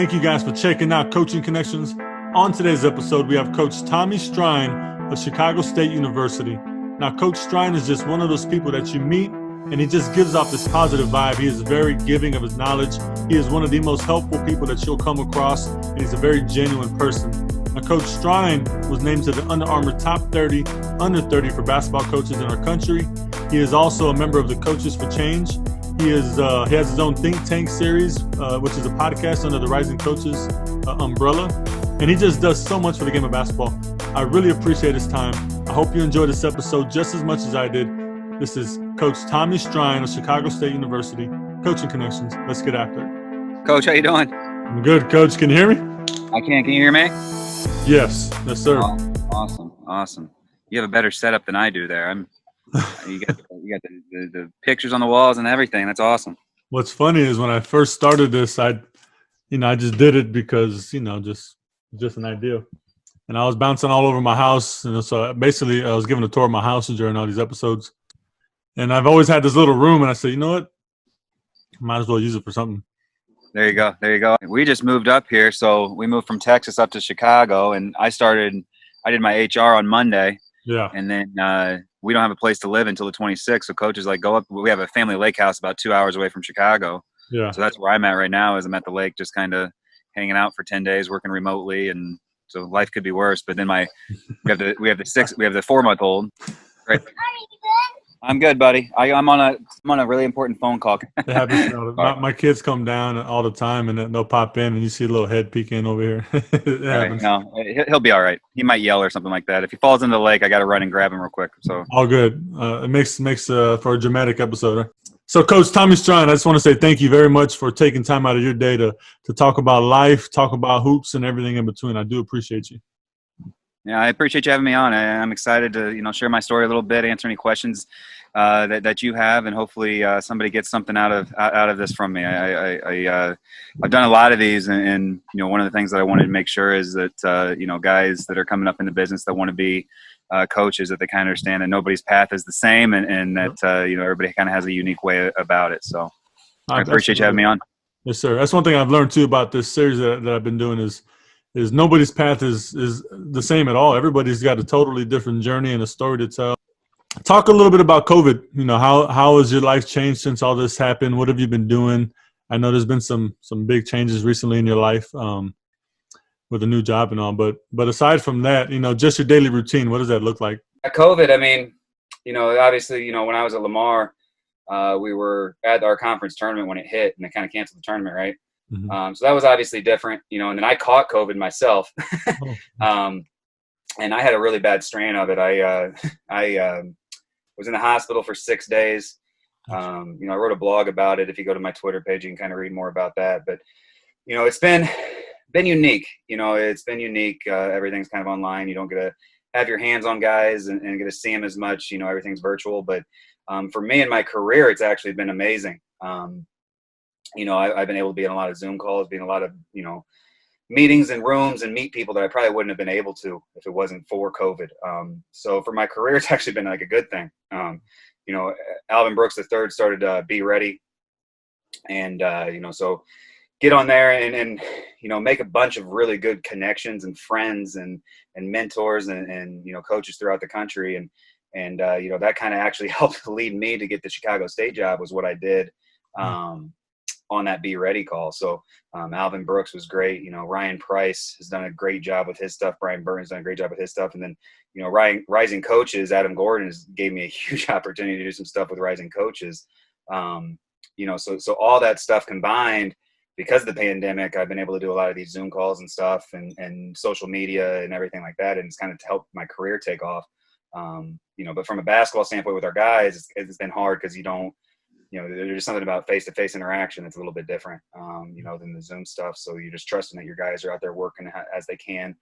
Thank you guys for checking out Coaching Connections. On today's episode, we have Coach Tommy Strine of Chicago State University. Now, Coach Strine is just one of those people that you meet, and he just gives off this positive vibe. He is very giving of his knowledge. He is one of the most helpful people that you'll come across, and he's a very genuine person. Now, Coach Strine was named to the Under Armour Top 30, Under 30 for basketball coaches in our country. He is also a member of the Coaches for Change. He has his own Think Tank series, which is a podcast under the Rising Coaches umbrella. And he just does so much for the game of basketball. I really appreciate his time. I hope you enjoyed this episode just as much as I did. This is Coach Tommy Strine of Chicago State University, Coaching Connections. Let's get after it. Coach, how you doing? I'm good, Coach. Can you hear me? I can. Can you hear me? Yes. Yes, sir. Oh, awesome. You have a better setup than I do there. You got the pictures on the walls and everything. That's awesome. What's funny is when I first started this, I just did it because, just an idea. And I was bouncing all over my house. So basically I was giving a tour of my house during all these episodes. And I've always had this little room, and I said, you know what? Might as well use it for something. There you go. We just moved up here. So we moved from Texas up to Chicago, and I did my HR on Monday. Yeah. And then we don't have a place to live until the 26th. So Coach is like, go up. We have a family lake house about 2 hours away from Chicago. Yeah. So that's where I'm at right now, is I'm at the lake just kind of hanging out for 10 days, working remotely. And so life could be worse. But then we have the 4-month-old. Right. I'm good, buddy. I'm on a really important phone call. It happens. My kids come down all the time, and they'll pop in, and you see a little head peeking over here. It happens. No, he'll be all right. He might yell or something like that. If he falls into the lake, I got to run and grab him real quick. So all good. It makes for a dramatic episode. Right? So, Coach Tommy Strine, I just want to say thank you very much for taking time out of your day to talk about life, talk about hoops, and everything in between. I do appreciate you. Yeah, I appreciate you having me on. I'm excited to, share my story a little bit, answer any questions that you have, and hopefully somebody gets something out of this from me. I've done a lot of these, and one of the things that I wanted to make sure is that guys that are coming up in the business that want to be coaches, that they kind of understand that nobody's path is the same, and that everybody kind of has a unique way about it. So I appreciate you having me on. Yes, sir. That's one thing I've learned too about this series that I've been doing is nobody's path is the same at all. Everybody's got a totally different journey and a story to tell. Talk a little bit about COVID. How has your life changed since all this happened? What have you been doing? I know there's been some big changes recently in your life with a new job and all. But aside from that, just your daily routine, what does that look like? COVID, obviously, when I was at Lamar, we were at our conference tournament when it hit, and they kind of canceled the tournament, right? Mm-hmm. So that was obviously different, and then I caught COVID myself. And I had a really bad strain of it. I was in the hospital for 6 days. I wrote a blog about it. If you go to my Twitter page, you can kind of read more about that. But, it's been unique. It's been unique. Everything's kind of online. You don't get to have your hands on guys and get to see them as much. Everything's virtual. But for me in my career, it's actually been amazing. I've been able to be in a lot of Zoom calls, be in a lot of, meetings and rooms and meet people that I probably wouldn't have been able to if it wasn't for COVID. So for my career, it's actually been like a good thing. Alvin Brooks III started Be Ready. And, so get on there and make a bunch of really good connections and friends and mentors and coaches throughout the country. And that kind of actually helped lead me to get the Chicago State job, was what I did. On that Be Ready call. So Alvin Brooks was great. Ryan Price has done a great job with his stuff. Brian Burton's done a great job with his stuff. And then, Rising Coaches, Adam Gordon gave me a huge opportunity to do some stuff with Rising Coaches. So all that stuff combined, because of the pandemic, I've been able to do a lot of these Zoom calls and stuff and social media and everything like that. And it's kind of helped my career take off. But from a basketball standpoint with our guys, it's been hard because there's something about face-to-face interaction that's a little bit different, than the Zoom stuff. So you're just trusting that your guys are out there working as they can.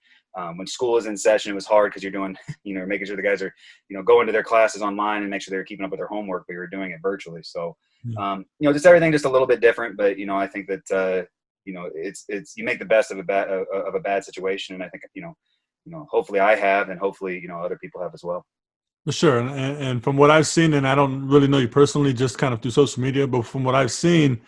When school is in session, it was hard because you're doing, making sure the guys are, going to their classes online and make sure they're keeping up with their homework, but you're doing it virtually. So, just everything just a little bit different. But, I think that, it's you make the best of a bad situation. And I think, hopefully I have, and hopefully, other people have as well. For sure. And from what I've seen, and I don't really know you personally, just kind of through social media, but from what I've seen,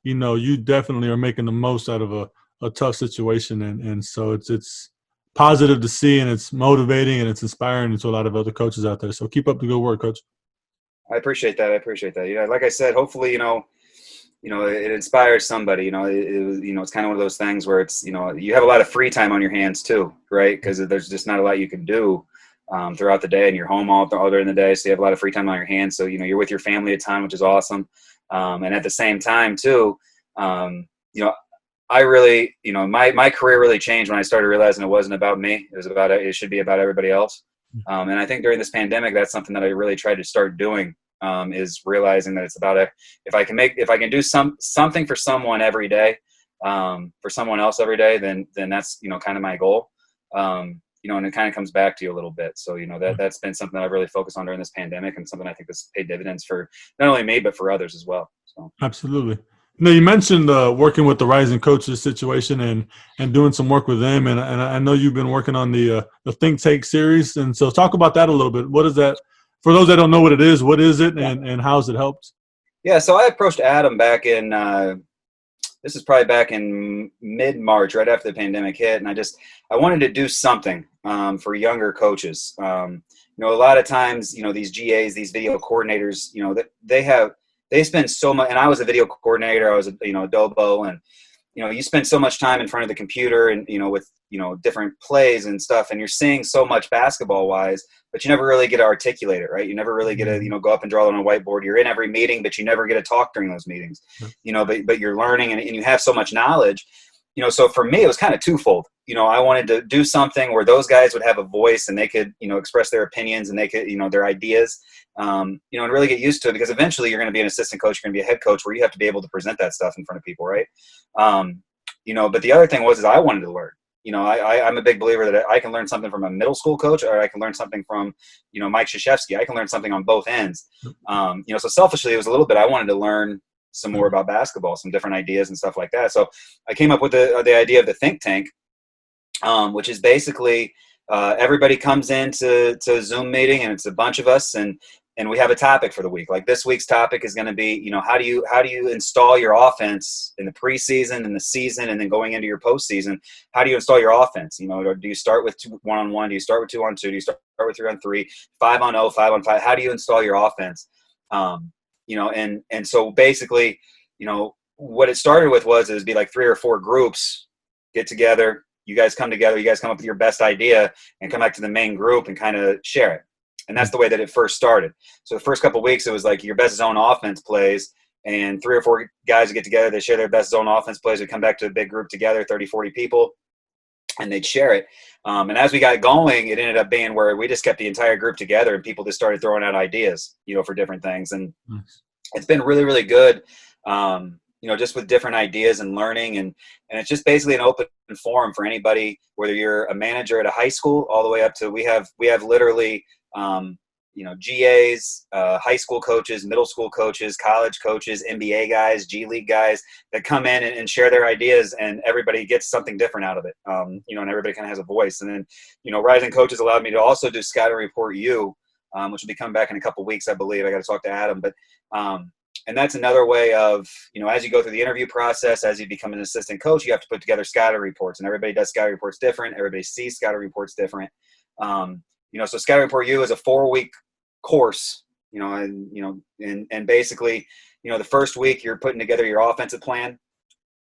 you definitely are making the most out of a a tough situation, and so it's positive to see, and it's motivating, and it's inspiring to a lot of other coaches out there. So keep up the good work, Coach. I appreciate that. Yeah, like I said, hopefully, it inspires somebody. It's kind of one of those things where it's, you have a lot of free time on your hands too, right? Because there's just not a lot you can do throughout the day, and you're home all during the day, so you have a lot of free time on your hands. So you're with your family a ton, which is awesome. And at the same time too, I really, my career really changed when I started realizing it wasn't about me. It should be about everybody else. And I think during this pandemic, that's something that I really tried to start doing, is realizing that it's about if I can do something for someone every day, for someone else every day, then that's, kind of my goal. And it kind of comes back to you a little bit. So, that's been something that I've really focused on during this pandemic, and something I think has paid dividends for not only me, but for others as well. So. Absolutely. Now, you mentioned working with the rising coaches situation and doing some work with them, and I know you've been working on the Think Tank series, and so talk about that a little bit. What is that? For those that don't know what it is, what is it, and how has it helped? Yeah, so I approached Adam back in this is probably back in mid-March, right after the pandemic hit, and I wanted to do something for younger coaches. A lot of times, these GAs, these video coordinators, they spend so much, and I was a video coordinator, I was a Dobo, and you spend so much time in front of the computer and with different plays and stuff, and you're seeing so much basketball wise, but you never really get to articulate it, right? You never really get to go up and draw it on a whiteboard. You're in every meeting, but you never get to talk during those meetings. But you're learning, and you have so much knowledge. So for me, it was kind of twofold. I wanted to do something where those guys would have a voice, and they could, express their opinions, and they could, their ideas, and really get used to it, because eventually you're going to be an assistant coach, you're going to be a head coach, where you have to be able to present that stuff in front of people, right? But the other thing is I wanted to learn. I'm a big believer that I can learn something from a middle school coach, or I can learn something from, Mike Krzyzewski. I can learn something on both ends. So selfishly, it was a little bit, I wanted to learn some more about basketball, some different ideas and stuff like that. So I came up with the idea of the Think Tank, which is basically everybody comes into a Zoom meeting, and it's a bunch of us, and we have a topic for the week. Like this week's topic is going to be, how do you install your offense in the preseason, in the season, and then going into your postseason? How do you install your offense? Do you start with 1-on-1? Do you start with 2-on-2? Do you start with 3-on-3, 5-on-0, 5-on-5? How do you install your offense? And so basically, what it started with was it would be like 3 or 4 groups get together. You guys come together. You guys come up with your best idea and come back to the main group and kind of share it. And that's the way that it first started. So the first couple of weeks, it was like your best zone offense plays, and 3 or 4 guys would get together. They share their best zone offense plays. We'd come back to a big group together, 30, 40 people, and they'd share it. And as we got going, it ended up being where we just kept the entire group together, and people just started throwing out ideas, for different things. And it's been really, really good, just with different ideas and learning. And it's just basically an open forum for anybody, whether you're a manager at a high school all the way up to, we have literally, GAs, high school coaches, middle school coaches, college coaches, NBA guys, G League guys that come in and share their ideas, and everybody gets something different out of it. And everybody kind of has a voice. And then, Rising Coaches allowed me to also do Scouting Report U, which will be coming back in a couple weeks, I believe. I got to talk to Adam, but, and that's another way of, as you go through the interview process, as you become an assistant coach, you have to put together scouting reports, and everybody does scouting reports different. Everybody sees scouting reports different. So Scouting Report U is a 4-week course, and basically, the first week you're putting together your offensive plan.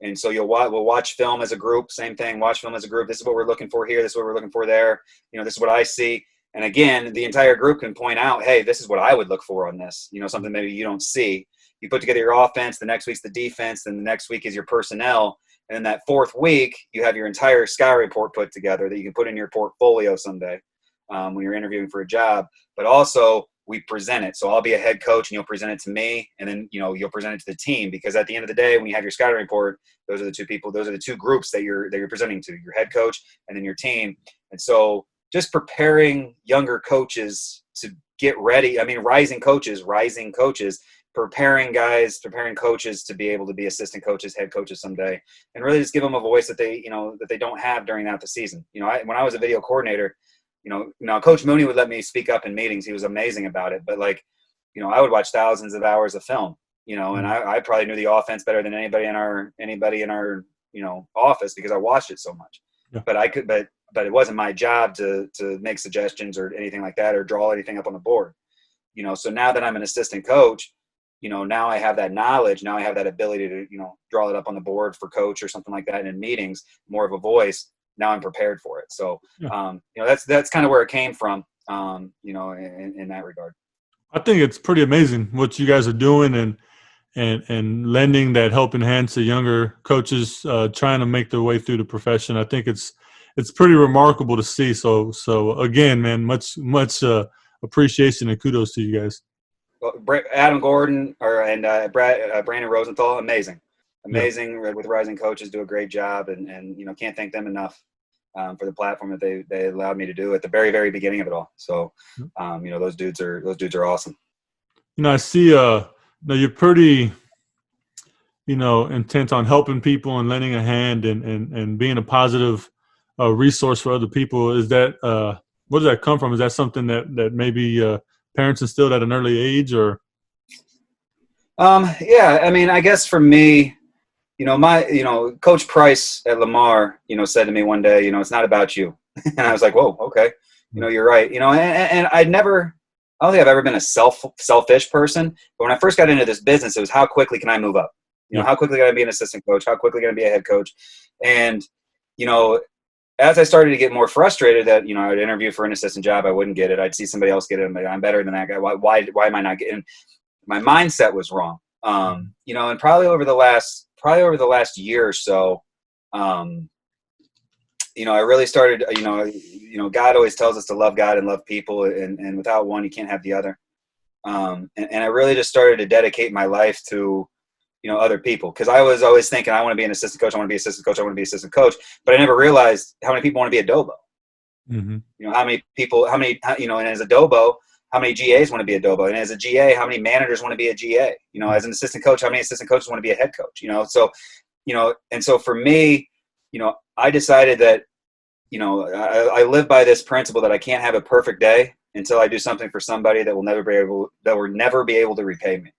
And so we'll watch film as a group, same thing, watch film as a group. This is what we're looking for here. This is what we're looking for there. This is what I see. And again, the entire group can point out, hey, this is what I would look for on this, something maybe you don't see. You put together your offense, the next week's the defense, then the next week is your personnel. And then that 4th week, you have your entire Sky Report put together that you can put in your portfolio someday when you're interviewing for a job. But also, we present it. So I'll be a head coach, and you'll present it to me, and then you'll present it to the team, because at the end of the day, when you have your scouting report, those are the 2 groups that you're presenting to, your head coach and then your team. And so just preparing younger coaches to get ready. I mean, rising coaches, preparing coaches to be able to be assistant coaches, head coaches someday, and really just give them a voice that they don't have during the season. When I was a video coordinator, Coach Mooney would let me speak up in meetings. He was amazing about it. But I would watch thousands of hours of film, and I probably knew the offense better than anybody in our office because I watched it so much. Yeah. But it wasn't my job to make suggestions or anything like that or draw anything up on the board. So now that I'm an assistant coach, now I have that knowledge. Now I have that ability to, draw it up on the board for coach or something like that. And in meetings, more of a voice. Now I'm prepared for it. So, Yeah. that's kind of where it came from, in that regard. I think it's pretty amazing what you guys are doing and lending that helping hand to younger coaches trying to make their way through the profession. I think it's pretty remarkable to see. So again, man, much appreciation and kudos to you guys. Well, Adam Gordon and Brandon Rosenthal, amazing Yeah. with Rising Coaches, do a great job, and can't thank them enough for the platform that they allowed me to do at the very, very beginning of it all. So, those dudes are awesome. I see. You're pretty, intent on helping people and lending a hand and being a positive resource for other people. Is that where does that come from? Is that something that maybe parents instilled at an early age, or? Yeah, I mean, I guess for me, Coach Price at Lamar, said to me one day, it's not about you. And I was like, whoa, okay. You're right. And I don't think I've ever been a selfish person, but when I first got into this business, it was how quickly can I move up? How quickly can I be an assistant coach? How quickly can I be a head coach? And, as I started to get more frustrated that, I'd interview for an assistant job, I wouldn't get it. I'd see somebody else get it. I'm better than that guy. Why am I not getting? My mindset was wrong. And probably over the last year or so, I really started, God always tells us to love God and love people, and without one, you can't have the other. And I really just started to dedicate my life to, other people. Cause I was always thinking, I want to be an assistant coach. I want to be assistant coach. I want to be assistant coach. But I never realized how many people want to be a Dobo. Mm-hmm. How many people, and as a Dobo, how many GAs want to be a Dobo? And as a GA, how many managers want to be a GA? As an assistant coach, how many assistant coaches want to be a head coach? So, and so for me, I decided that, I live by this principle that I can't have a perfect day until I do something for somebody that will never be able to repay me.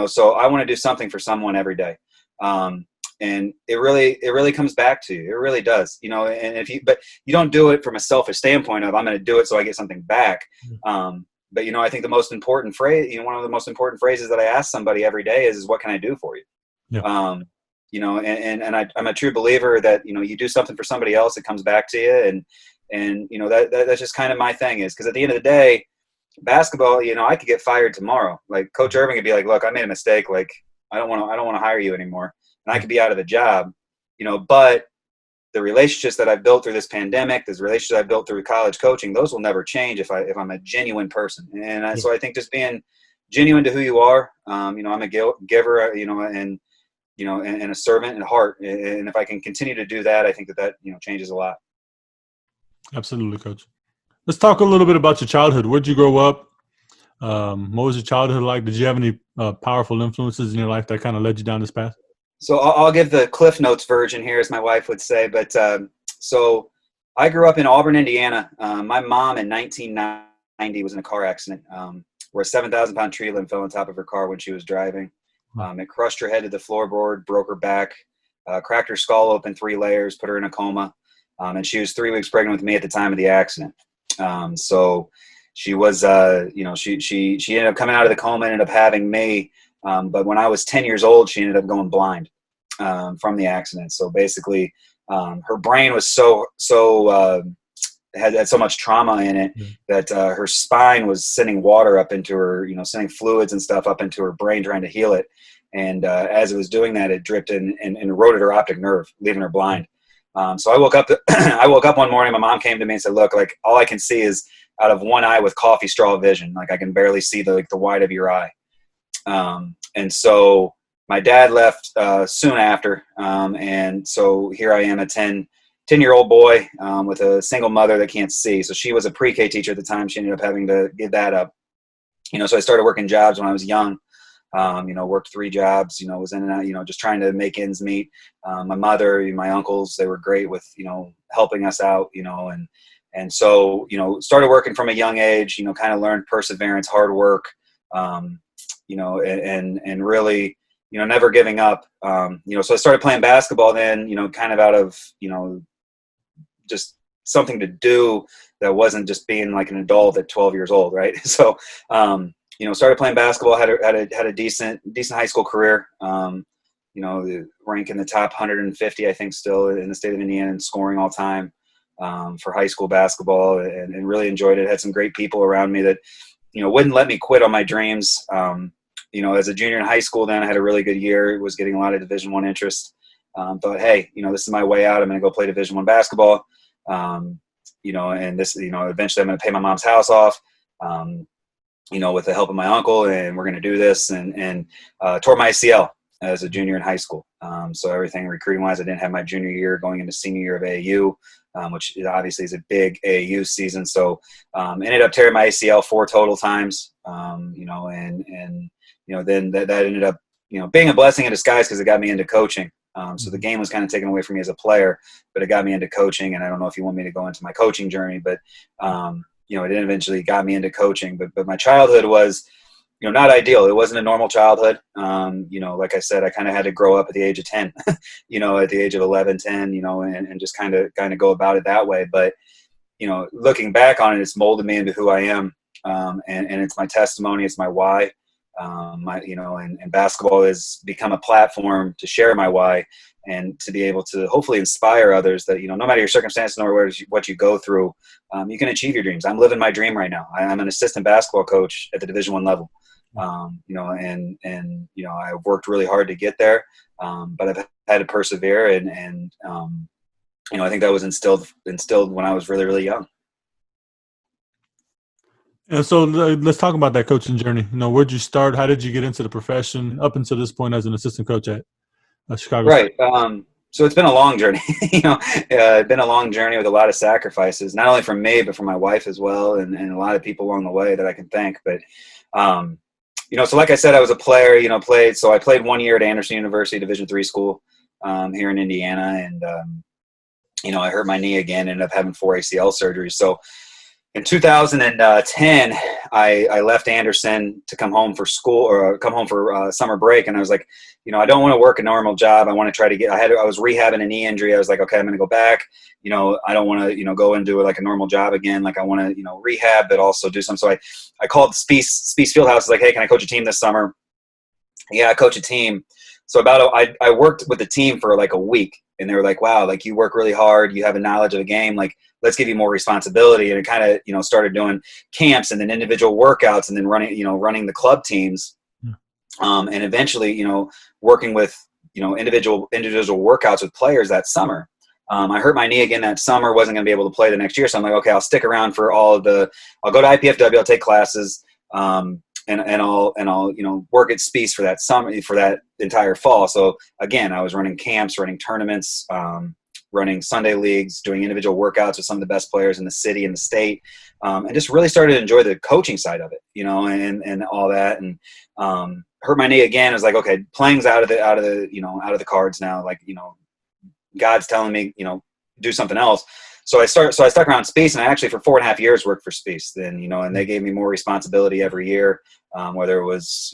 So I want to do something for someone every day. And it really comes back to you. It really does, and but you don't do it from a selfish standpoint of I'm going to do it so I get something back. But, I think the most important phrase, one of the most important phrases that I ask somebody every day is what can I do for you? Yeah. I'm a true believer that, you do something for somebody else, it comes back to you. And that's just kind of my thing is, because at the end of the day, basketball, I could get fired tomorrow. Like Coach Irving could be like, look, I made a mistake. Like, I don't want to hire you anymore. And I could be out of the job, but the relationships that I've built through this pandemic, those relationships I've built through college coaching, those will never change if I'm a genuine person. And so I think just being genuine to who you are, I'm a giver, and a servant at heart. And if I can continue to do that, I think that changes a lot. Absolutely, Coach. Let's talk a little bit about your childhood. Where'd you grow up? What was your childhood like? Did you have any powerful influences in your life that kind of led you down this path? So I'll give the Cliff Notes version here, as my wife would say. But so I grew up in Auburn, Indiana. My mom in 1990 was in a car accident where a 7,000-pound tree limb fell on top of her car when she was driving. It crushed her head to the floorboard, broke her back, cracked her skull open 3 layers, put her in a coma. And she was 3 weeks pregnant with me at the time of the accident. So she was, she ended up coming out of the coma, ended up having me. But when I was 10 years old, she ended up going blind from the accident. So basically, her brain was had so much trauma in it that her spine was sending water up into her, sending fluids and stuff up into her brain, trying to heal it. And as it was doing that, it dripped and eroded her optic nerve, leaving her blind. So I woke up one morning, my mom came to me and said, look, like all I can see is out of one eye with coffee straw vision. Like I can barely see the white of your eye. And so my dad left soon after. And so here I am, a 10-year-old boy with a single mother that can't see. So she was a pre-K teacher at the time. She ended up having to give that up. So I started working jobs when I was young. Worked 3 jobs, was in and out, just trying to make ends meet. My mother, my uncles, they were great with, helping us out, and so, started working from a young age, kind of learned perseverance, hard work, and really, never giving up. So I started playing basketball then, kind of out of, just something to do that wasn't just being like an adult at 12 years old. Right. So, started playing basketball, had a decent high school career. Rank in the top 150, I think, still in the state of Indiana in scoring all time for high school basketball, and really enjoyed it. Had some great people around me that, wouldn't let me quit on my dreams. As a junior in high school, then I had a really good year, was getting a lot of Division I interest. Thought, hey, this is my way out. I'm going to go play Division I basketball. And this, eventually I'm going to pay my mom's house off. With the help of my uncle, and we're going to do this, and tore my ACL as a junior in high school. So everything recruiting wise, I didn't have my junior year going into senior year of AAU, which obviously is a big AAU season. So ended up tearing my ACL 4 total times, then that ended up, being a blessing in disguise because it got me into coaching. So the game was kind of taken away from me as a player, but it got me into coaching. And I don't know if you want me to go into my coaching journey, but it eventually got me into coaching. But my childhood was, not ideal. It wasn't a normal childhood. Like I said, I kind of had to grow up at the age of 10, at the age of 11, 10, and just kind of go about it that way. But, looking back on it, it's molded me into who I am. And it's my testimony. It's my why. And basketball has become a platform to share my why and to be able to hopefully inspire others that, no matter your circumstances or what you go through, you can achieve your dreams. I'm living my dream right now. I'm an assistant basketball coach at the Division I level. I've worked really hard to get there, but I've had to persevere, and I think that was instilled when I was really, really young. And so let's talk about that coaching journey. Where'd you start? How did you get into the profession up until this point as an assistant coach at Chicago State? Right. So it's been a long journey. It's been a long journey with a lot of sacrifices, not only from me, but from my wife as well, and a lot of people along the way that I can thank. But so like I said, I was a player. I played 1 year at Anderson University, Division III school here in Indiana, and I hurt my knee again. Ended up having 4 ACL surgeries. So in 2010, I left Anderson to come home for school, or come home for summer break, and I was like, I don't want to work a normal job. I want to try to I was rehabbing a knee injury. I was like, okay, I'm going to go back. I don't want to, go and do like a normal job again. Like I want to, rehab, but also do some. So I called Spiece Fieldhouse. Like, hey, can I coach a team this summer? Yeah, I coach a team. So I worked with the team for like a week, and they were like, wow, like you work really hard. You have a knowledge of the game. Like, let's give you more responsibility. And it kind of, started doing camps and then individual workouts, and then running the club teams. And eventually, working with, individual workouts with players that summer. I hurt my knee again that summer, wasn't going to be able to play the next year. So I'm like, okay, I'll stick around for I'll go to IPFW, I'll take classes, and I'll, work at Spiece for that summer, for that entire fall. So again, I was running camps, running tournaments, running Sunday leagues, doing individual workouts with some of the best players in the city and the state, and just really started to enjoy the coaching side of it, and all that. And hurt my knee again. I was like, okay, playing's out of the cards now. Like, God's telling me, do something else. So I stuck around Spiece, and I actually for 4.5 years worked for Spiece. Then, and they gave me more responsibility every year, whether it was,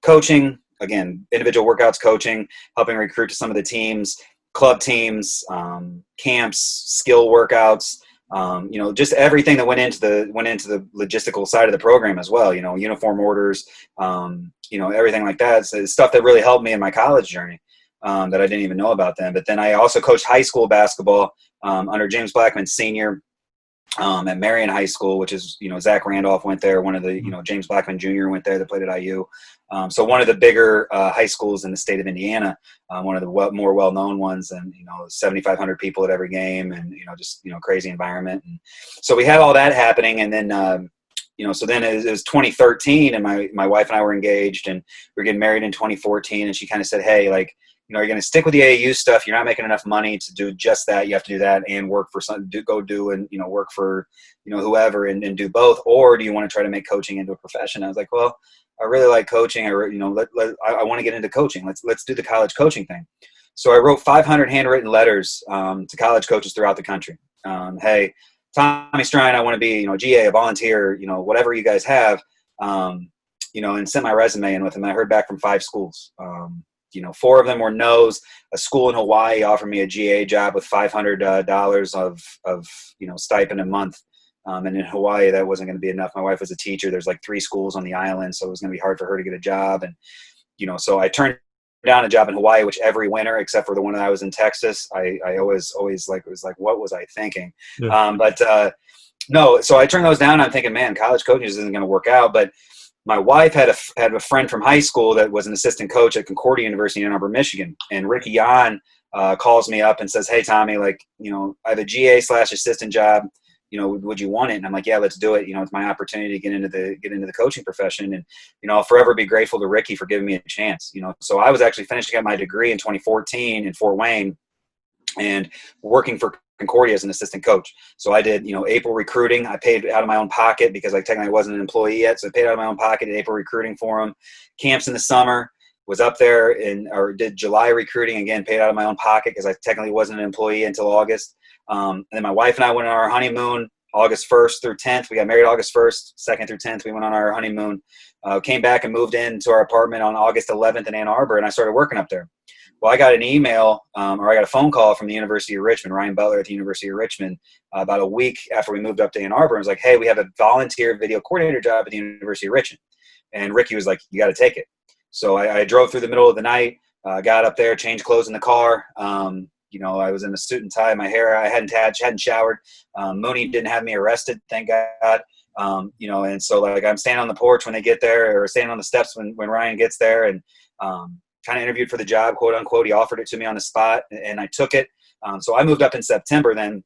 coaching, again, individual workouts, coaching, helping recruit to some of the teams, club teams, camps, skill workouts, just everything that went into the logistical side of the program as well. Uniform orders, everything like that. So it's stuff that really helped me in my college journey. That I didn't even know about then. But then I also coached high school basketball under James Blackman Sr. At Marion High School, which is, Zach Randolph went there. One of the, James Blackman Jr. went there that played at IU. So one of the bigger high schools in the state of Indiana, one of the more well-known ones, and, 7,500 people at every game, and, just, crazy environment. And so we had all that happening. And then, so then it was 2013, and my wife and I were engaged, and we were getting married in 2014. And she kind of said, hey, like, you're going to stick with the AAU stuff. You're not making enough money to do just that. You have to do that and work for something, and, work for, whoever and do both. Or do you want to try to make coaching into a profession? I was like, well, I really like coaching. I want to get into coaching. Let's do the college coaching thing. So I wrote 500 handwritten letters to college coaches throughout the country. Hey, Tommy Strine, I want to be, a GA, a volunteer, whatever you guys have. and sent my resume in with them. I heard back from 5 schools. 4 of them were no's. A school in Hawaii offered me a GA job with $500 of stipend a month. And in Hawaii, that wasn't going to be enough. My wife was a teacher. There's like 3 schools on the island, so it was going to be hard for her to get a job. And, so I turned down a job in Hawaii, which every winter, except for the one that I was in Texas, I always like, it was like, what was I thinking? Yeah. No, so I turned those down. I'm thinking, man, college coaching isn't going to work out. But my wife had a friend from high school that was an assistant coach at Concordia University in Ann Arbor, Michigan. And Ricky Yan calls me up and says, hey, Tommy, I have a GA/assistant job. Would you want it? And I'm like, yeah, let's do it. It's my opportunity to get into the coaching profession. And, I'll forever be grateful to Ricky for giving me a chance. So I was actually finishing up my degree in 2014 in Fort Wayne and working for Concordia as an assistant coach. So I did, April recruiting. I paid out of my own pocket because I technically wasn't an employee yet. So I paid out of my own pocket, April recruiting for them. Camps in the summer, was up there or did July recruiting, again, paid out of my own pocket because I technically wasn't an employee until August. And then my wife and I went on our honeymoon August 1st through 10th. We got married August 1st, 2nd through 10th. We went on our honeymoon, came back and moved into our apartment on August 11th in Ann Arbor, and I started working up there. Well, I got an email or I got a phone call from the University of Richmond, Ryan Butler at the University of Richmond, about a week after we moved up to Ann Arbor. And was like, hey, we have a volunteer video coordinator job at the University of Richmond. And Ricky was like, you got to take it. So I drove through the middle of the night, got up there, changed clothes in the car. I was in a suit and tie, my hair, I hadn't showered. Mooney didn't have me arrested, thank God. And so I'm standing on the porch when they get there, or standing on the steps when Ryan gets there, and kind of interviewed for the job, quote unquote. He offered it to me on the spot, and I took it. So I moved up in September then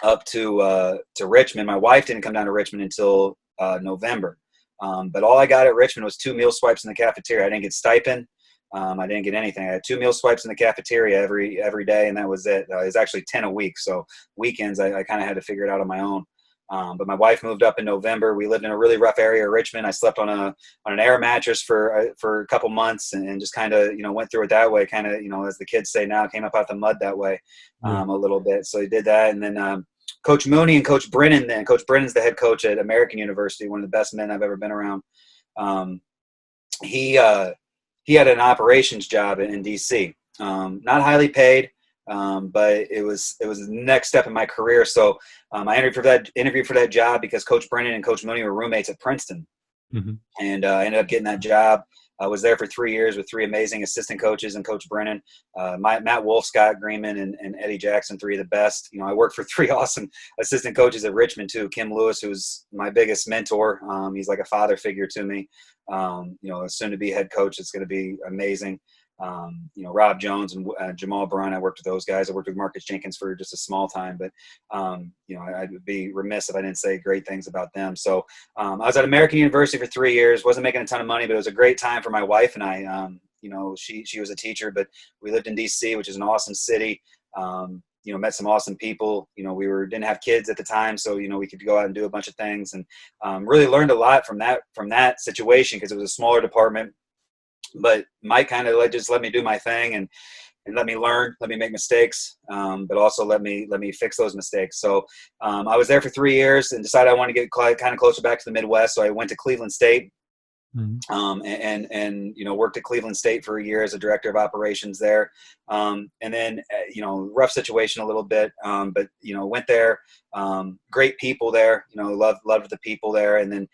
up to Richmond. My wife didn't come down to Richmond until November. But all I got at Richmond was 2 meal swipes in the cafeteria. I didn't get stipend. I didn't get anything. I had 2 meal swipes in the cafeteria every day, and that was it. It was actually 10 a week. So weekends, I kind of had to figure it out on my own. But my wife moved up in November. We lived in a really rough area of Richmond. I slept on an air mattress for a couple months, and just kind of went through it that way. Kind of as the kids say now, came up out the mud that way a little bit. So he did that, and then Coach Mooney and Coach Brennan. Then Coach Brennan's the head coach at American University, one of the best men I've ever been around. He had an operations job in DC, not highly paid. But it was the next step in my career. So I interviewed for that job because Coach Brennan and Coach Mooney were roommates at Princeton. Mm-hmm. And I ended up getting that job. I was there for 3 years with 3 amazing assistant coaches and Coach Brennan, Matt Wolf, Scott Greenman, and Eddie Jackson, 3 of the best. I worked for 3 awesome assistant coaches at Richmond too. Kim Lewis, who's my biggest mentor. He's like a father figure to me. Soon to be head coach. It's going to be amazing. Rob Jones and Jamal Brown. I worked with those guys. I worked with Marcus Jenkins for just a small time, but I would be remiss if I didn't say great things about them. So I was at American University for 3 years. Wasn't making a ton of money, but it was a great time for my wife and I. She was a teacher, but we lived in DC, which is an awesome city. Met some awesome people. We didn't have kids at the time, so we could go out and do a bunch of things, and really learned a lot from that situation because it was a smaller department. But Mike kind of just let me do my thing and let me learn, let me make mistakes, but also let me fix those mistakes. So I was there for 3 years and decided I wanted to get kind of closer back to the Midwest. So I went to Cleveland State. Mm-hmm. And worked at Cleveland State for a year as a director of operations there. And then, rough situation a little bit, but, went there, great people there, loved the people there. And then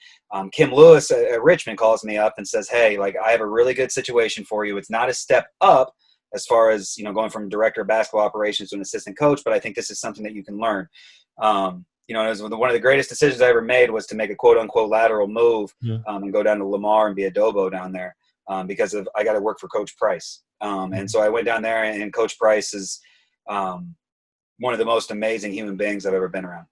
Kim Lewis at Richmond calls me up and says, hey, I have a really good situation for you. It's not a step up as far as, going from director of basketball operations to an assistant coach, but I think this is something that you can learn. It was one of the greatest decisions I ever made was to make a quote unquote lateral move and go down to Lamar and be a Dobo down there because I got to work for Coach Price. And so I went down there, and Coach Price is one of the most amazing human beings I've ever been around.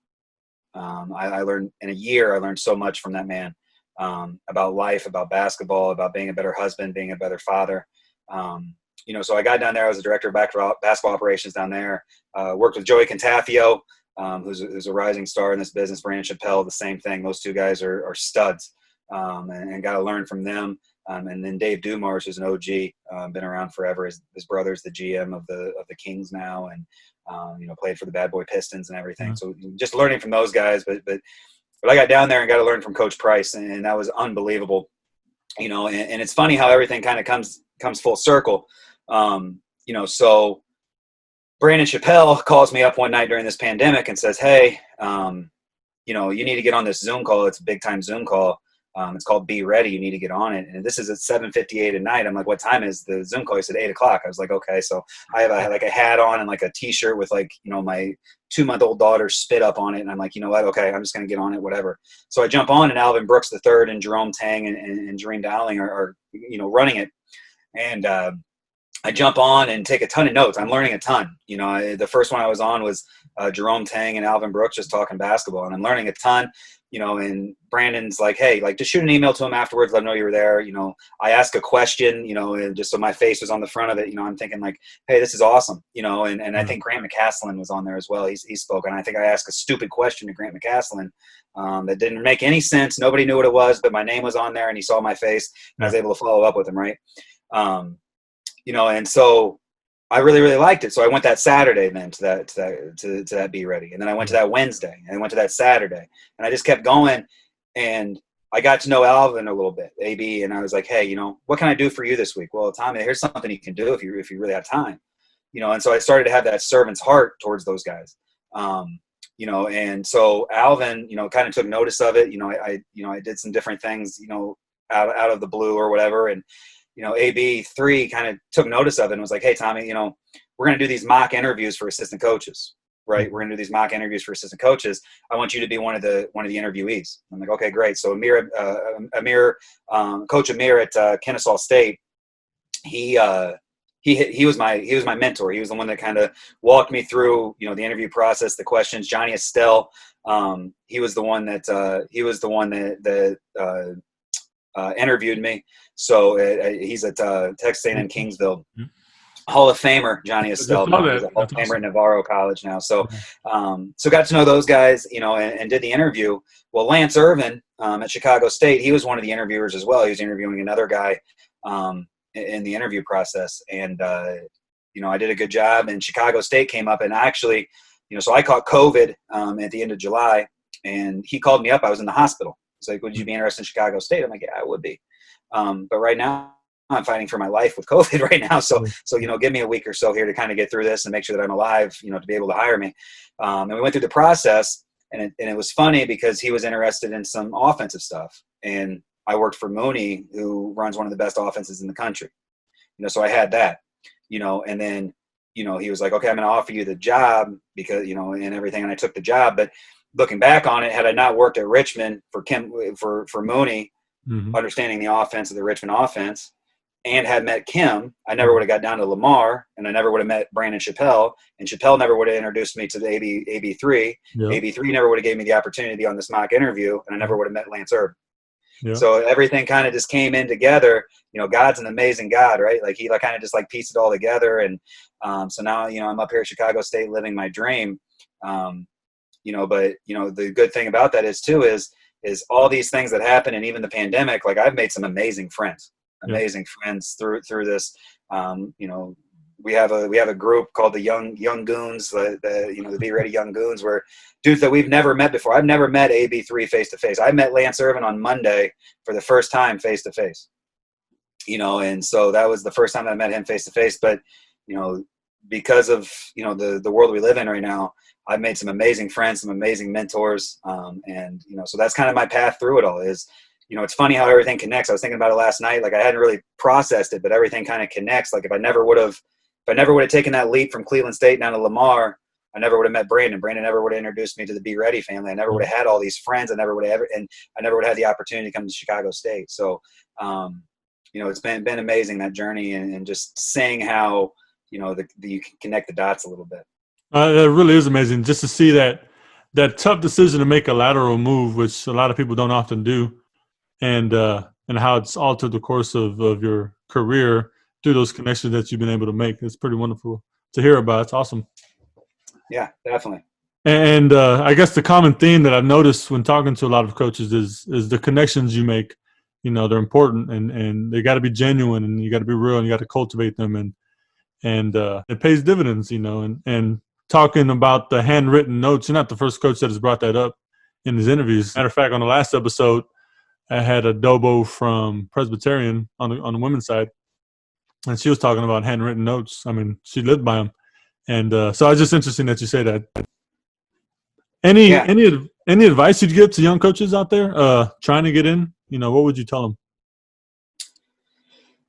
I learned in a year, I learned so much from that man about life, about basketball, about being a better husband, being a better father. So I got down there. I was the director of basketball operations down there. Worked with Joey Contafio, who's a rising star in this business. Brandon Chappelle, the same thing. Those 2 guys are studs, and got to learn from them. And then Dave Dumars, who's an OG, been around forever. His brother's the GM of the Kings now, and played for the Bad Boy Pistons and everything. So just learning from those guys. But I got down there and got to learn from Coach Price, and that was unbelievable. And it's funny how everything kind of comes full circle. So Brandon Chappelle calls me up one night during this pandemic and says, hey, you need to get on this Zoom call. It's a big time Zoom call. It's called Be Ready. You need to get on it. And this is at 7:58 at night. I'm like, what time is the Zoom call? He said 8 o'clock. I was like, okay. So I have a hat on and like a t-shirt with my 2-month-old daughter spit up on it. And I'm like, you know what? Okay, I'm just going to get on it, whatever. So I jump on, and Alvin Brooks III and Jerome Tang and Jareen Dowling are running it. And I jump on and take a ton of notes. I'm learning a ton. The first one I was on was Jerome Tang and Alvin Brooks just talking basketball, and I'm learning a ton. And Brandon's like, hey, just shoot an email to him afterwards. Let him know you were there. I ask a question, and just so my face was on the front of it, I'm thinking like, hey, this is awesome. And I think Grant McCaslin was on there as well. He spoke. And I think I asked a stupid question to Grant McCaslin that didn't make any sense. Nobody knew what it was, but my name was on there and he saw my face and I was able to follow up with him. Right. And so I really, really liked it. So I went that Saturday then to that Be Ready. And then I went to that Wednesday and I went to that Saturday, and I just kept going, and I got to know Alvin a little bit, AB. And I was like, hey, what can I do for you this week? Well, Tommy, here's something you can do if you really have time, and so I started to have that servant's heart towards those guys. And so Alvin, kind of took notice of it. I did some different things, out of the blue or whatever. And, AB3 kind of took notice of it and was like, hey, Tommy, we're going to do these mock interviews for assistant coaches, right? We're going to do these mock interviews for assistant coaches. I want you to be one of the interviewees. I'm like, okay, great. So Coach Amir at Kennesaw State, he was my mentor. He was the one that kind of walked me through, the interview process, the questions. Johnny Estelle, he was the one that interviewed me. So he's at Texas A&M Kingsville. Mm-hmm. Hall of Famer Johnny Estelle. He's a Hall of Famer at Navarro College now. So so got to know those guys, and did the interview. Well, Lance Irvin at Chicago State, he was one of the interviewers as well. He was interviewing another guy in the interview process. And, I did a good job, and Chicago State came up, and actually, so I caught COVID at the end of July, and he called me up. I was in the hospital. He's like, would you be interested in Chicago State? I'm like, yeah, I would be. But right now I'm fighting for my life with COVID right now. So, give me a week or so here to kind of get through this and make sure that I'm alive, to be able to hire me. And we went through the process, and it was funny because he was interested in some offensive stuff. And I worked for Mooney, who runs one of the best offenses in the country. So I had that, and then, he was like, okay, I'm going to offer you the job because, and everything. And I took the job. But looking back on it, had I not worked at Richmond for Mooney, mm-hmm. understanding the offense of the Richmond offense, and had met Kim, I never would have got down to Lamar, and I never would have met Brandon Chappelle, and Chappelle never would have introduced me to the AB3. Yep. AB3 never would have gave me the opportunity to be on this mock interview, and I never would have met Lance Irvin. Yep. So everything kind of just came in together. God's an amazing God, right? Like he kind of just pieced it all together. And so now, I'm up here at Chicago State living my dream. But the good thing about that is all these things that happen, and even the pandemic, I've made some amazing friends. Friends through this. We have a group called the Young Goons, the Be Ready Young Goons, where dudes that we've never met before. I've never met AB3 face to face. I met Lance Irvin on Monday for the first time face to face. And so that was the first time I met him face to face. But because of the world we live in right now, I've made some amazing friends, some amazing mentors, and so that's kind of my path through it all. Is it's funny how everything connects. I was thinking about it last night. I hadn't really processed it, but everything kind of connects. If I never would have taken that leap from Cleveland State down to Lamar, I never would have met Brandon. Brandon never would have introduced me to the Be Ready family. I never would have had all these friends. I never would have had the opportunity to come to Chicago State. So, it's been amazing, that journey, and just seeing how, you can connect the dots a little bit. That really is amazing, just to see that tough decision to make a lateral move, which a lot of people don't often do, and how it's altered the course of your career through those connections that you've been able to make. It's pretty wonderful to hear about. It's awesome. Yeah, definitely. And I guess the common theme that I've noticed when talking to a lot of coaches is the connections you make. They're important, and they got to be genuine, and you got to be real, and you got to cultivate them, and it pays dividends. And talking about the handwritten notes, you're not the first coach that has brought that up in his interviews. Matter of fact, on the last episode, I had a Dobo from Presbyterian on the women's side, and she was talking about handwritten notes. I mean, she lived by them, and so it's just interesting that you say that. Any Yeah. any any advice you'd give to young coaches out there trying to get in? What would you tell them?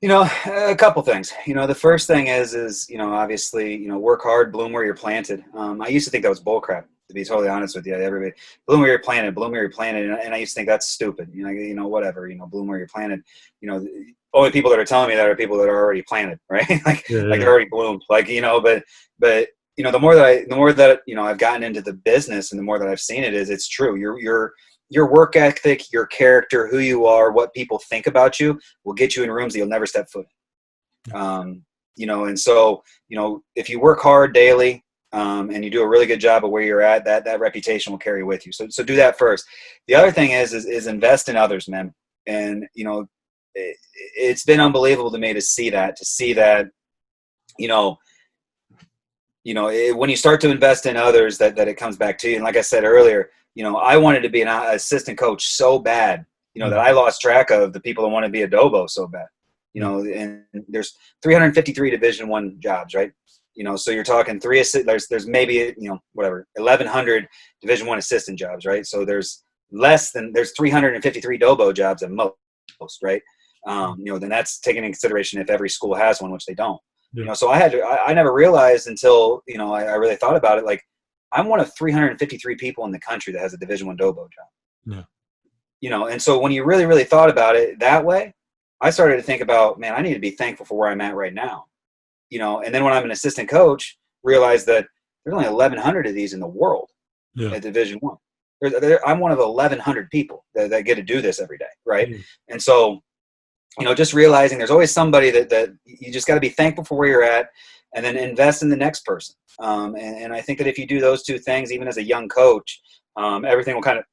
A couple things. The first thing is obviously, work hard, bloom where you're planted. I used to think that was bullcrap, to be totally honest with you. Everybody, bloom where you're planted, bloom where you're planted, and I used to think that's stupid. Whatever. Bloom where you're planted. The only people that are telling me that are people that are already planted, right? like Yeah. they're already bloomed. But the more that I've gotten into the business and the more that I've seen it, it's true. Your work ethic, your character, who you are, what people think about you will get you in rooms that you'll never step foot in. And so, if you work hard daily and you do a really good job of where you're at, that reputation will carry with you. So do that first. The other thing is invest in others, man. And, it's been unbelievable to me to see that, when you start to invest in others, that it comes back to you. And like I said earlier, I wanted to be an assistant coach so bad, that I lost track of the people that want to be a Dobo so bad, and there's 353 Division I jobs, right? So you're talking there's maybe, 1,100 Division I assistant jobs, right? So there's 353 Dobo jobs at most, right? Then that's taken into consideration if every school has one, which they don't. Yeah. So I never realized until, I really thought about it. Like, I'm one of 353 people in the country that has a Division I Dobo job. Yeah. And so when you really, really thought about it that way, I started to think about, man, I need to be thankful for where I'm at right now. And then when I'm an assistant coach, realize that there's only 1,100 of these in the world at Division I. I'm one of 1,100 people that get to do this every day, right? And so, just realizing there's always somebody that you just got to be thankful for where you're at, and then invest in the next person. And I think that if you do those two things, even as a young coach, everything will kind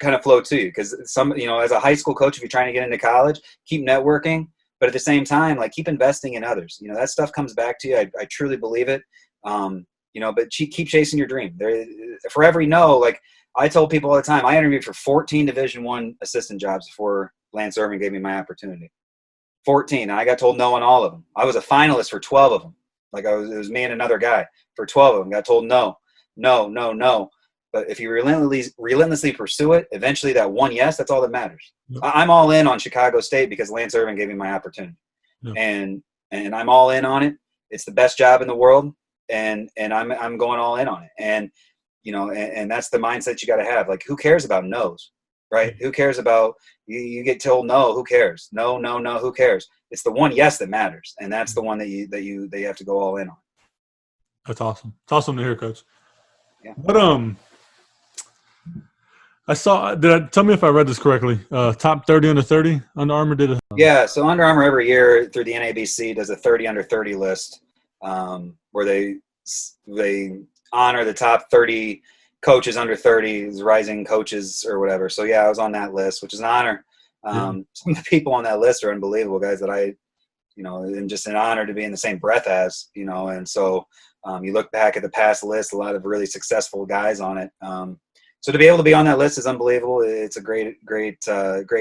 of flow to you. Because as a high school coach, if you're trying to get into college, keep networking, but at the same time, like, keep investing in others. That stuff comes back to you. I truly believe it. But keep chasing your dream. For every no, like I told people all the time, I interviewed for 14 Division I assistant jobs before Lance Irvin gave me my opportunity. 14, and I got told no on all of them. I was a finalist for 12 of them. It was me and another guy for 12 of them. Got told no. But if you relentlessly pursue it, eventually that one yes, that's all that matters. Yep. I'm all in on Chicago State because Lance Irvin gave me my opportunity. Yep. And I'm all in on it. It's the best job in the world, and I'm going all in on it. And and that's the mindset you got to have. Like, who cares about no's? Right? Who cares about you get told no? Who cares? No. Who cares? It's the one yes that matters, and that's the one that you have to go all in on. That's awesome. It's awesome to hear, Coach. Yeah. But I saw. Tell me if I read this correctly? Top 30 under 30. Under Armour did it. Yeah. So Under Armour every year through the NABC does a 30 under 30 list, where they honor the top 30 coaches under 30, rising coaches or whatever. So yeah, I was on that list, which is an honor. Some of the people on that list are unbelievable guys that I, and just an honor to be in the same breath as, and so you look back at the past list, a lot of really successful guys on it. So to be able to be on that list is unbelievable. It's a great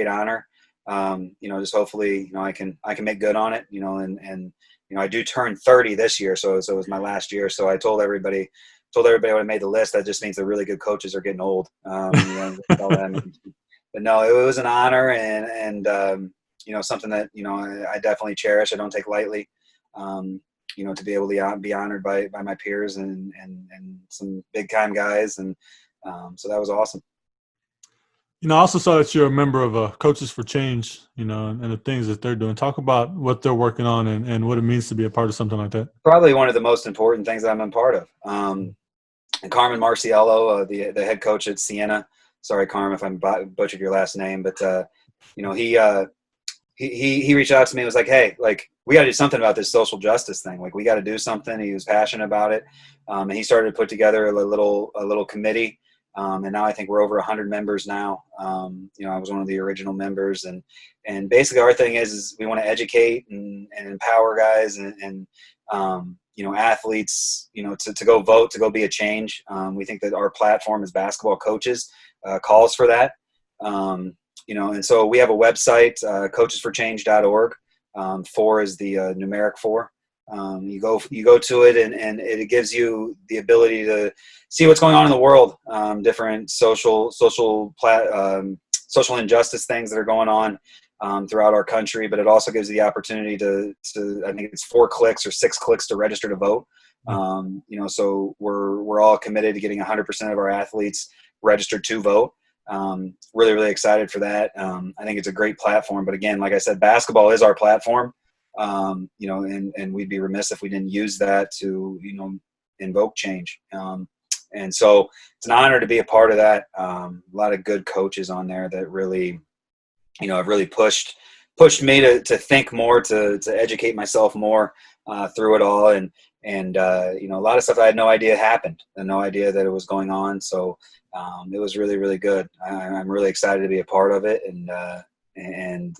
honor. Just hopefully, I can make good on it, and I do turn 30 this year. So it was my last year. So I told everybody when I made the list, that just means the really good coaches are getting old. All that means. But no, it was an honor and something that, I definitely cherish. I don't take lightly, to be able to be honored by my peers and some big time guys. And so that was awesome. I also saw that you're a member of Coaches for Change, and the things that they're doing. Talk about what they're working on and what it means to be a part of something like that. Probably one of the most important things that I'm a part of. And Carmen Marciello, the head coach at Siena. Sorry, Carmen, if I butchered your last name, but he reached out to me and was like, hey, like, we got to do something about this social justice thing. Like, we got to do something. He was passionate about it. And he started to put together a little committee. And now I think we're over 100 members now. I was one of the original members, and basically our thing is we want to educate and empower guys and athletes, to go vote, to go be a change. We think that our platform as basketball coaches calls for that. And so we have a website, coachesforchange.org. 4 is the numeric 4. You go to it, and it gives you the ability to see what's going on in the world, different social injustice things that are going on throughout our country. But it also gives you the opportunity to I think it's 4 clicks or 6 clicks to register to vote. So we're all committed to getting 100% of our athletes registered to vote. Really, really excited for that. I think it's a great platform. But again, like I said, basketball is our platform. And we'd be remiss if we didn't use that to, invoke change. And so it's an honor to be a part of that. A lot of good coaches on there that really, have really pushed me to think more, to educate myself more through it all. And a lot of stuff I had no idea happened, and no idea that it was going on. So it was really, really good. I'm really excited to be a part of it, and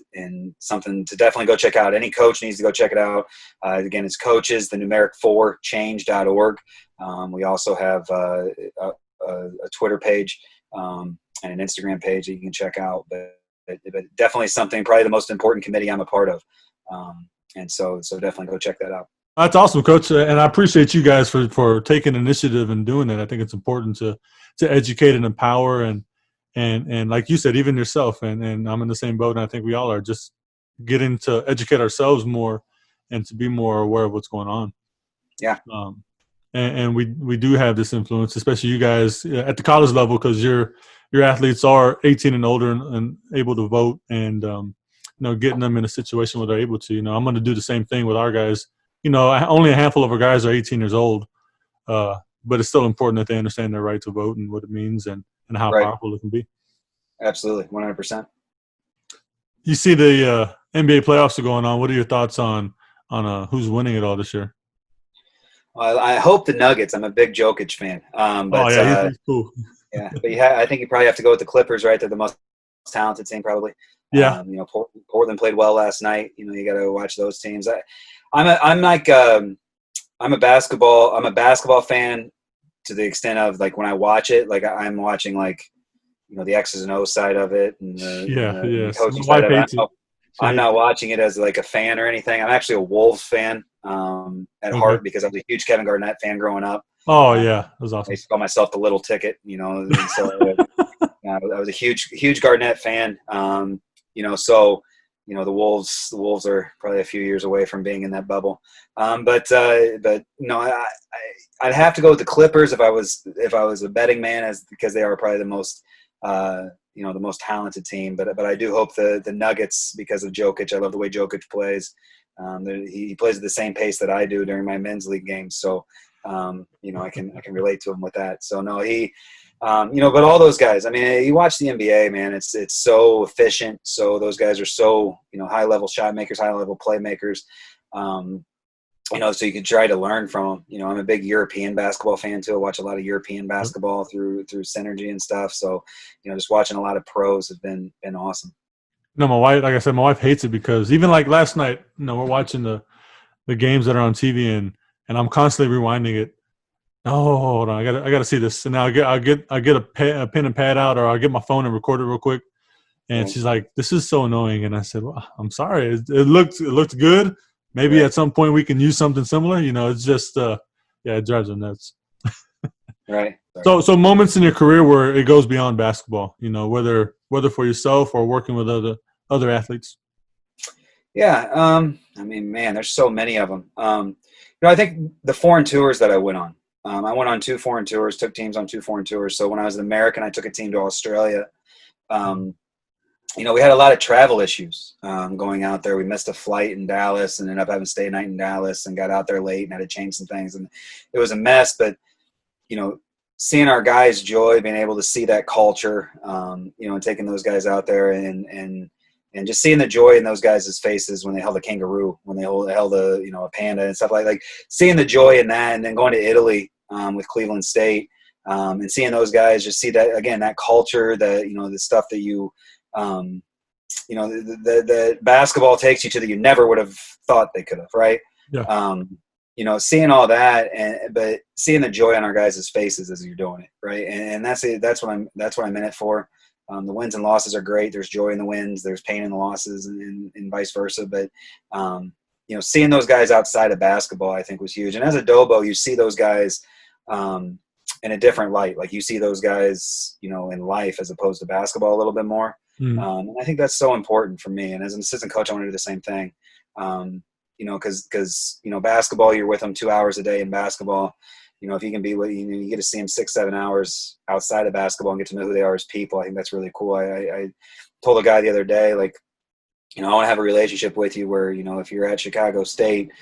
something to definitely go check out. Any coach needs to go check it out. Again, it's coaches, the numeric 4 change.org. We also have a Twitter page and an Instagram page that you can check out. But definitely something, probably the most important committee I'm a part of. And so definitely go check that out. That's awesome, Coach. And I appreciate you guys for taking initiative and doing that. I think it's important to educate and empower and like you said, even yourself. And I'm in the same boat. And I think we all are, just getting to educate ourselves more and to be more aware of what's going on. Yeah. And we do have this influence, especially you guys at the college level, because your athletes are 18 and older and able to vote, and getting them in a situation where they're able to. I'm going to do the same thing with our guys. Only a handful of our guys are 18 years old, but it's still important that they understand their right to vote and what it means and how powerful it can be. Absolutely, 100%. You see the NBA playoffs are going on. What are your thoughts on who's winning it all this year? Well, I hope the Nuggets. I'm a big Jokic fan. He's cool. Yeah, but I think you probably have to go with the Clippers, right? They're the most talented team, probably. Yeah. Portland played well last night. You got to watch those teams. I'm a basketball fan to the extent of, like, when I watch it, like, I'm watching, like, the X's and O's side of it, and the coaching side of it. I'm not watching it as, like, a fan or anything. I'm actually a Wolves fan at heart, because I was a huge Kevin Garnett fan growing up. Oh, yeah. That was awesome. I used to call myself the little ticket, and so I was a huge Garnett fan. So the Wolves are probably a few years away from being in that bubble. I'd have to go with the Clippers if I was a betting man, because they are probably the most the most talented team. But I do hope the Nuggets, because of Jokic. I love the way Jokic plays. He plays at the same pace that I do during my men's league games. So I can relate to him with that. So no, but all those guys, I mean, you watch the NBA, man, it's so efficient. So those guys are so, high level shot makers, high level playmakers. So you can try to learn from them. I'm a big European basketball fan too. I watch a lot of European basketball through Synergy and stuff. So, just watching a lot of pros has been awesome. No, my wife, like I said, my wife hates it, because even like last night, we're watching the games that are on TV, and I'm constantly rewinding it. Oh, hold on, I gotta see this. And now I'll get a pen and pad out, or I'll get my phone and record it real quick. And she's like, "This is so annoying." And I said, "Well, I'm sorry. It looked good. Maybe at some point we can use something similar." It's just it drives her nuts. Right. So moments in your career where it goes beyond basketball, whether for yourself or working with other athletes. Yeah. I mean, man, there's so many of them. I think the foreign tours that I went on. I went on 2 foreign tours, took teams on 2 foreign tours. So when I was an American, I took a team to Australia. We had a lot of travel issues going out there. We missed a flight in Dallas and ended up having to stay a night in Dallas, and got out there late and had to change some things. And it was a mess, but, seeing our guys' joy, being able to see that culture, and taking those guys out there and just seeing the joy in those guys' faces when they held a kangaroo, when they held a panda and stuff like seeing the joy in that. And then going to Italy with Cleveland State and seeing those guys just see that, again, that culture, the stuff that the basketball takes you to that you never would have thought they could have, right? Yeah. Seeing all that, but seeing the joy on our guys' faces as you're doing it, right? And that's what I'm in it for. The wins and losses are great. There's joy in the wins. There's pain in the losses, and vice versa. But seeing those guys outside of basketball, I think, was huge. And as a Dobo, you see those guys in a different light. Like you see those guys, in life as opposed to basketball a little bit more. And I think that's so important for me. And as an assistant coach, I want to do the same thing. Because basketball, you're with them 2 hours a day in basketball. If you can be with you get to see them 6-7 hours outside of basketball and get to know who they are as people. I think that's really cool. I told a guy the other day, like, I want to have a relationship with you where, if you're at Chicago State,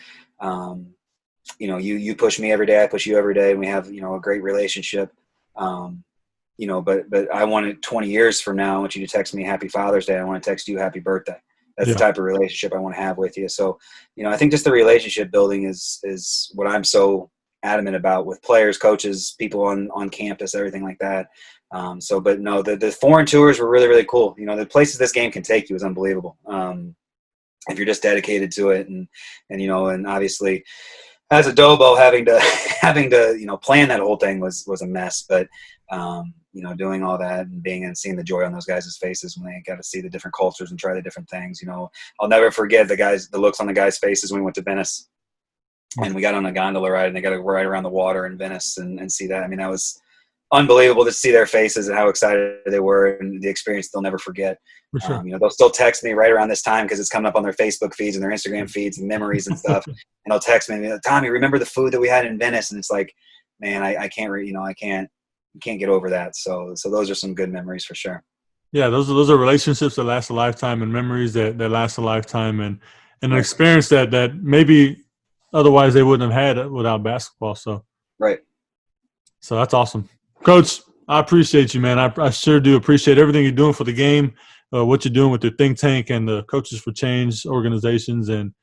you push me every day, I push you every day, and we have, a great relationship. But I want it 20 years from now, I want you to text me Happy Father's Day. I want to text you Happy Birthday. That's the type of relationship I want to have with you. So, I think just the relationship building is what I'm so adamant about with players, coaches, people on campus, everything like that. The foreign tours were really, really cool. The places this game can take you is unbelievable. If you're just dedicated to it and obviously as a Dobo having to plan that whole thing was a mess, but doing all that and seeing the joy on those guys' faces when they got to see the different cultures and try the different things. I'll never forget the looks on the guys' faces when we went to Venice and we got on a gondola ride and they got to ride around the water in Venice and see that. I mean, that was unbelievable to see their faces and how excited they were and the experience they'll never forget. For sure. They'll still text me right around this time because it's coming up on their Facebook feeds and their Instagram feeds and memories and stuff. And they'll text me, Tommy, remember the food that we had in Venice? And it's like, man, I can't, I can't get over that. So those are some good memories for sure. Yeah, those are relationships that last a lifetime and memories that last a lifetime and an experience that maybe otherwise they wouldn't have had without basketball. So So that's awesome. Coach, I appreciate you, man. I sure do appreciate everything you're doing for the game, what you're doing with your think tank and the Coaches for Change organizations and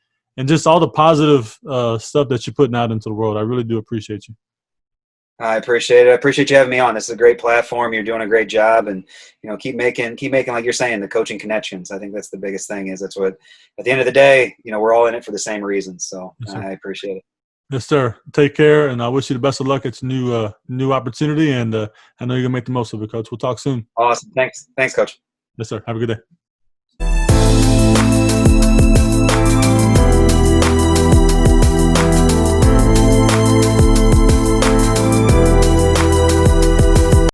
just all the positive stuff that you're putting out into the world. I really do appreciate you. I appreciate it. I appreciate you having me on. This is a great platform. You're doing a great job, and keep making like you're saying, the coaching connections. I think that's the biggest thing. That's what at the end of the day, we're all in it for the same reasons. So yes, I appreciate it. Yes, sir. Take care, and I wish you the best of luck. It's a new opportunity, and I know you're gonna make the most of it, Coach. We'll talk soon. Awesome. Thanks, Coach. Yes, sir. Have a good day.